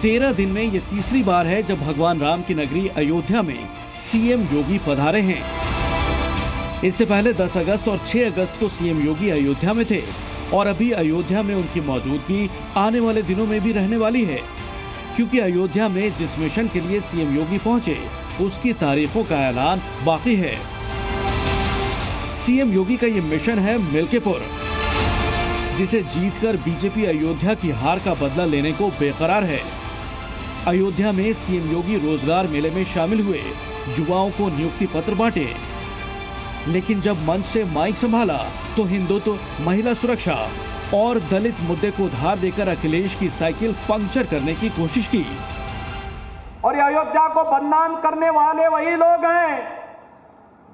13 दिन में ये तीसरी बार है जब भगवान राम की नगरी अयोध्या में सीएम योगी पधारे हैं। इससे पहले 10 अगस्त और 6 अगस्त को सीएम योगी अयोध्या में थे और अभी अयोध्या में उनकी मौजूदगी आने वाले दिनों में भी रहने वाली है, क्योंकि अयोध्या में जिस मिशन के लिए सीएम योगी पहुंचे उसकी तारीखों का ऐलान बाकी है। सीएम योगी का ये मिशन है मिल्कीपुर, जिसे जीतकर बीजेपी अयोध्या की हार का बदला लेने को बेकरार है। अयोध्या में सीएम योगी रोजगार मेले में शामिल हुए, युवाओं को नियुक्ति पत्र बांटे, लेकिन जब मंच से माइक संभाला तो हिंदुत्व, महिला सुरक्षा और दलित मुद्दे को धार देकर अखिलेश की साइकिल पंक्चर करने की कोशिश की। और ये अयोध्या को बदनाम करने वाले वही लोग हैं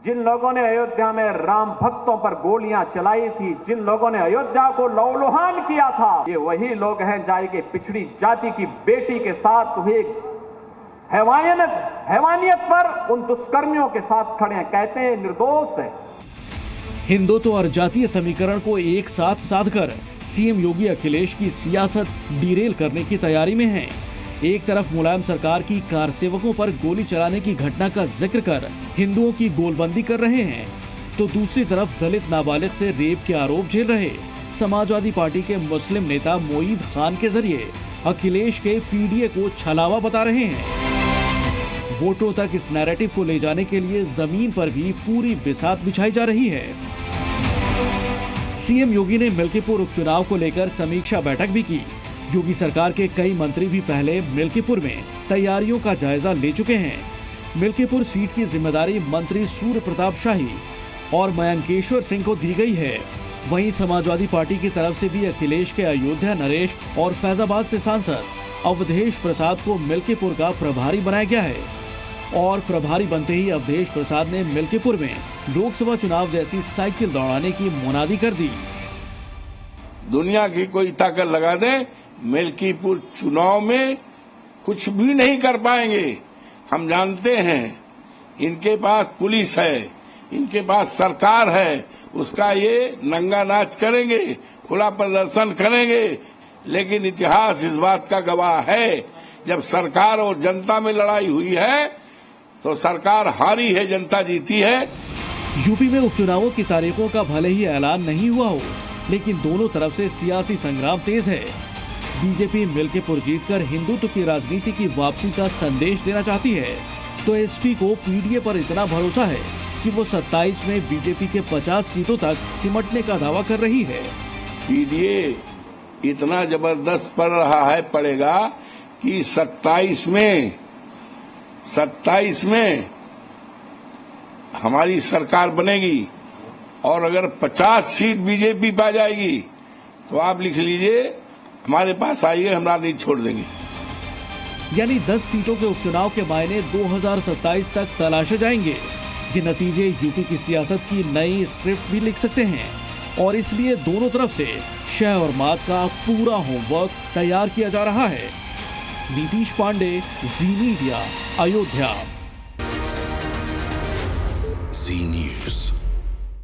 जिन लोगों ने अयोध्या में राम भक्तों पर गोलियां चलाई थी, जिन लोगों ने अयोध्या को लहूलुहान किया था। ये वही लोग हैं जाए के पिछड़ी जाति की बेटी के साथ हुए हैवानियत पर उन दुष्कर्मियों के साथ खड़े हैं, कहते हैं निर्दोष है। हिंदुत्व और जातीय समीकरण को एक साथ साधकर सीएम योगी अखिलेश की सियासत डिरेल करने की तैयारी में हैं। एक तरफ मुलायम सरकार की कार सेवकों पर गोली चलाने की घटना का जिक्र कर हिंदुओं की गोलबंदी कर रहे हैं, तो दूसरी तरफ दलित नाबालिग से रेप के आरोप झेल रहे समाजवादी पार्टी के मुस्लिम नेता मोईद खान के जरिए अखिलेश के पीडीए को छलावा बता रहे हैं। वोटों तक इस नैरेटिव को ले जाने के लिए जमीन पर भी पूरी बिसात बिछाई जा रही है। सीएम योगी ने मिल्कीपुर उपचुनाव को लेकर समीक्षा बैठक भी की। योगी सरकार के कई मंत्री भी पहले मिल्कीपुर में तैयारियों का जायजा ले चुके हैं। मिल्कीपुर सीट की जिम्मेदारी मंत्री सूर्य प्रताप शाही और मयंकेश्वर सिंह को दी गई है। वहीं समाजवादी पार्टी की तरफ से भी अखिलेश के अयोध्या नरेश और फैजाबाद से सांसद अवधेश प्रसाद को मिल्कीपुर का प्रभारी बनाया गया है और प्रभारी बनते ही अवधेश प्रसाद ने मिल्कीपुर में लोकसभा चुनाव जैसी साइकिल दौड़ाने की मुनादी कर दी। दुनिया की कोई ताकत लगा दे, मिल्कीपुर चुनाव में कुछ भी नहीं कर पाएंगे। हम जानते हैं इनके पास पुलिस है, इनके पास सरकार है, उसका ये नंगा नाच करेंगे, खुला प्रदर्शन करेंगे, लेकिन इतिहास इस बात का गवाह है, जब सरकार और जनता में लड़ाई हुई है तो सरकार हारी है, जनता जीती है। यूपी में उपचुनावों की तारीखों का भले ही ऐलान नहीं हुआ हो, लेकिन दोनों तरफ से सियासी संग्राम तेज है। बीजेपी मिल्कीपुर जीतकर हिंदुत्व की राजनीति की वापसी का संदेश देना चाहती है, तो एसपी को पीडीए पर इतना भरोसा है कि वो 27 में बीजेपी के 50 सीटों तक सिमटने का दावा कर रही है। पीडीए इतना जबरदस्त पड़ रहा है, पड़ेगा कि 27 में हमारी सरकार बनेगी और अगर 50 सीट बीजेपी पा जाएगी तो आप लिख लीजिए, हमारे पास आइए, हम राजनीति छोड़ देंगे। यानी 10 सीटों के उपचुनाव के मायने 2027 तक तलाशे जाएंगे। ये नतीजे यूपी की सियासत की नई स्क्रिप्ट भी लिख सकते हैं और इसलिए दोनों तरफ से शह और मात का पूरा होमवर्क तैयार किया जा रहा है। नीतीश पांडे, जी मीडिया, अयोध्या। जी न्यूज़।